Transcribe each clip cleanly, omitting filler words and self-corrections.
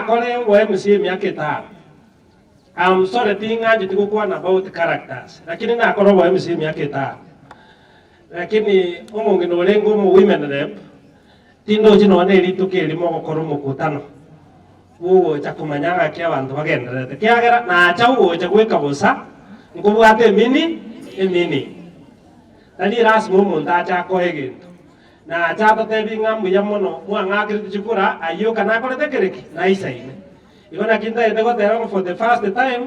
na kole we MCA miaka 5. I'm sorry tinga jitikuwa na about characters. Lakini na kole we MCA miaka 5. Lakini umongino olengo mu women rep tindo jino ne litukeli mo gukora umukutano. Uwo chakumanyanga kya abantu bagenderete. Kyagera na cha uwo chagweka busa nkubwate emini. Nani rasmu umuntu achako egintu. Na chata tebinga mbuya mono mwanga kiriti chukura ayo kana kolete kereki na isaine. Igona kinta etego tero for the first time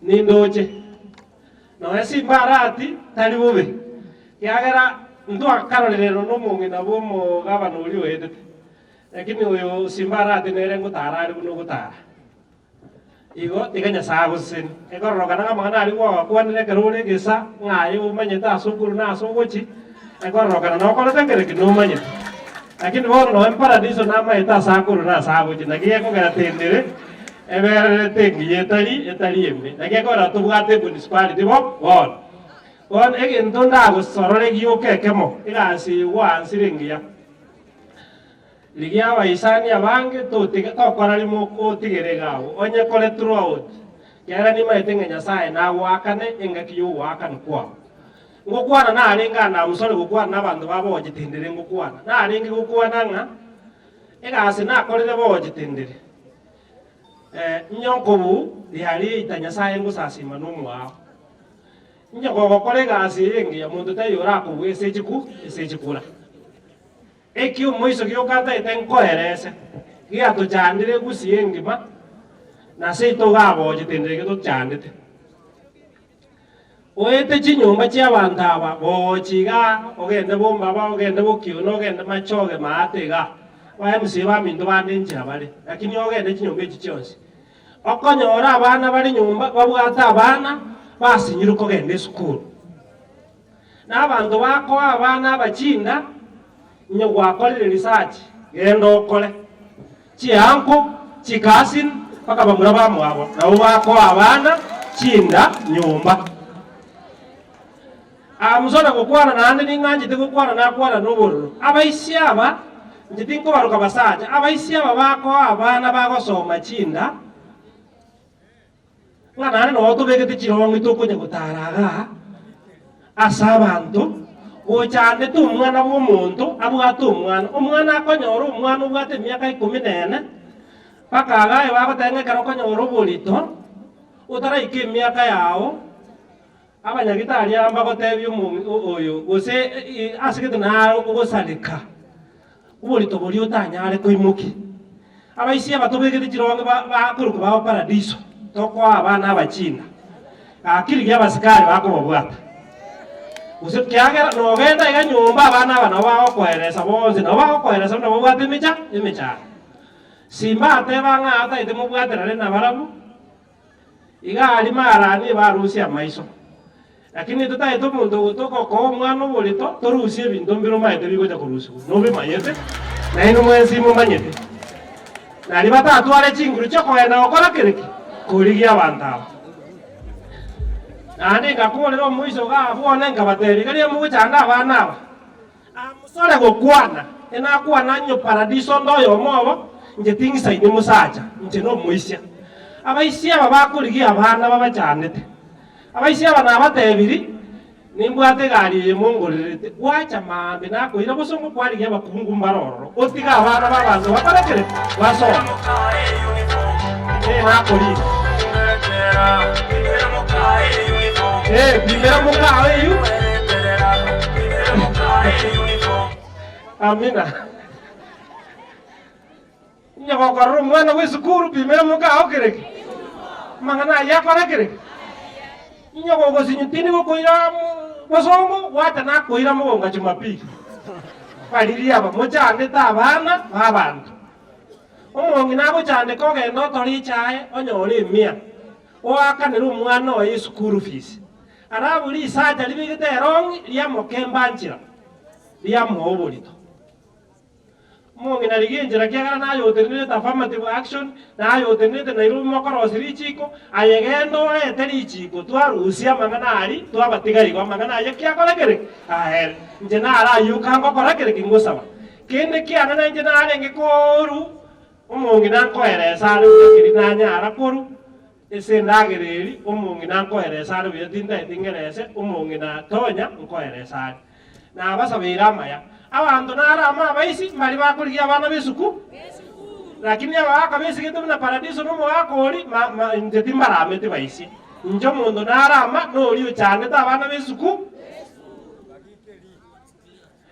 nindoche. No esi barati tali bube. Kyagera ndo akarolero no mungina bomo gabano uli wete. Lakini uyo simbarati nerengo tarari buno gutara. Igo tiganya sagusin. Ego rogana ngamana ali wa kwanire kerule gesa ngayo umanyeta asukuru na asogochi. Ego rogana no kola tengere kino manyeta. Lakini wono no paradiso na maeta sakuru na sagochi nagiye ko gara tendere. Ebere tengi etali embe. Nagiye ko ra tubwate municipality bo won. Won ege ntonda go sorore giyo kekemo. Igasi wansiringia. Ligia waisani abange tokora limo kotigeregawo onye kole throughout yara ni maitenga nyasaye na wakane engakiyo wakane kwa ngokwana na alinga na musole gukwana nabantu babo gitendere ngokwana na alinga gukwana nga egase na kolere bo gitendere nyonkobu yali itanyasaye ngusasima numwa nyoko gokore gase engi ya muntu tayora ko esechikula ekyo moiso gyokata etenkoherese gia tuchandire gusiengima na seito gabo gitendere gito chandite oete chinyumba chia abantu aba bochiga ogende bomba ba ogende bokiuno ogende machoge maatega wa MC ba mindu bandinjira bale lakini ogende chinyumba echi chionse okonyora abana bali nyumba babwata abana basinyiruko ogende school na abantu bako abana bachinda nyo gwakorire research gendo okole chianko chikasin paka bamura bamwabo na ubako abana chinda nyumba amusona gukwana nande ninganjite gukwana nakwana n'ubururu abaisiaba njitinko baruka basaja abaisiaba bako abana bagosoma chinda ngana no tubegete chirongo itukunye gutaraga asabantu ochande tu umwana w'umuntu abwate umwana akonyora umwana ubwate emyaka 14 paka agaye bagotengekera okonyora oborito utaraika emyaka yao abanyagitari amba gotebia oyo gose asigete na ogosaleka oborito bori otanyare koimoki abaisi abatobegete chirongo bakuruka bao paradiso tokwa abana abachina akiri gya basikari bakobobwata usikyagera no genda iga nyumba abana bana baho kweresa bonze no baho kweresa no bwate imicha simba atebanga ata ite mubwaterane na barabu iga ali marani barusia maiso lakini tutaito muntu toko ko mwana bolito torusie ebintu mbiro maete bigoja kurusu no bimayete na ino mwensi mumanyete na ali batatu ale chinguru choko ena okora kiriki kurigia bantaba ane ngakolera omuiso gabone ngabateri kali muguchanda abana aba amusore gukwana enakwana nyo paradiso ndoyo mobo nje tingisa ine musacha nje no muisia abaisia aba bakurigia abana babachanete abaisia aba nabatebiri nimbwate gari mungorerete wacha mambe nakoira bosongo kwarigia abakungu mbaroro otiga abana babanze batarekere basoma nakori primera mukawe yu amina nyako karo mwana we sukuru primera mukawe kereke mangana yakora kereke nyako gosinyutini gokoira bosomo wata nakoira mubonga Jumapili bariria aba mochande tabana babantu omongi nabo chande kogenda otori chae onyore emia oakanira omwana oyo school fees araburi isaja libigite erongi liamokembanchira liamoborito omongi nariginjira kiagara nayotenirete affirmative action nayotenirete nairobi mokorosiri ichiko ayegenda orete richiko twarusia amang'ana ari twabatigarigwa amang'ana aye kiakorekere ahere nje narayuka ngokora kere kingosaba kende kiana nanje narenge koru Omongi nankoeresa ari yakiri nanyara koru ese ndagereri omongi nankoeresa ari byetinda etingerese omongi na tonya nkoeresa ari na basabira amaya abantu narama abaisi mari bakurigia abana besuku lakini abaka besi gito na paradiso no mwakori njeti marame te baisi njo mundo narama no liyo cyane ta abana besuku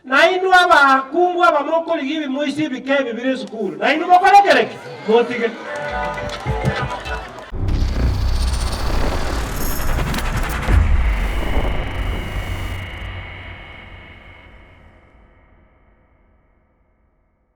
na inu abakungu abamokori gibi moisi bikebi bire sukuru na inu bakora kereke motige